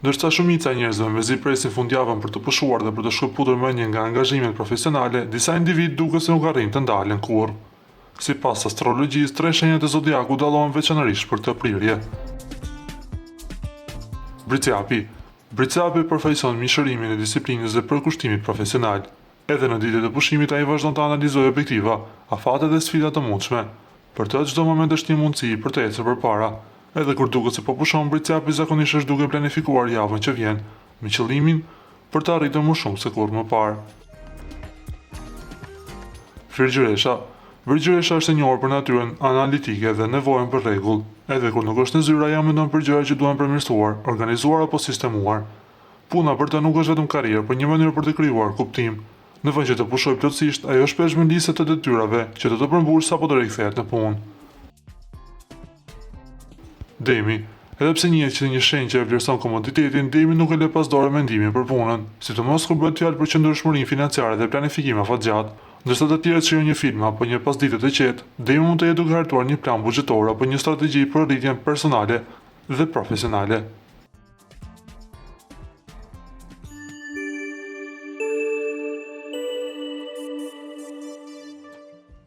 Ndërsa shumica e njerëzve mezi presin fundjavën për të pushuar dhe për të shkëputur mendjen nga angazhimet profesionale, disa individ duke se nuk arrin të ndalen kurrë. Sipas astrologjisë, 3 shenjat e zodiakut dallohen veçanërisht për këtë prirje. Briciapi. Briciapi përfaqëson mishërimin e disiplinës dhe përkushtimit profesional. Edhe në ditët e pushimit ai vazhdon të analizojë objektiva, afate dhe sfida të mundshme. Për të çdo moment është një mundësi për të ecur përpara. Edhe kur duket se po pushon, Briciapi zakonisht është duke planifikuar javën që vjen, me qëllimin për të arritur më shumë se kurrë më parë. Virgjëresha. Virgjëresha është e njohur për natyrën analitike dhe nevojën për rregull. Edhe kur nuk është në zyra, ajo mendon për gjëra që duhen përmirësuar, organizuar apo sistemuar. Puna për të nuk është vetëm karrierë, por një mënyrë për të krijuar kuptim. Në vend që të pushojë plotësisht, ajo shpesh me listë të detyrave që do të përmbush sapo do rikthehet në punë. Demi. Edhe pse njihet që një shenjë që e vlerëson komoditetin, Demi nuk e lë pas dore mendimin për punën, sidomos kur bëhet fjalë për qëndrueshmërinë financiare dhe planifikim afatgjatë. Ndërsa të tjerët shijojnë një film apo një pasditë të qetë, Demi mund të jetë duke hartuar një plan buxhetor apo një strategji për rritjen personale dhe profesionale.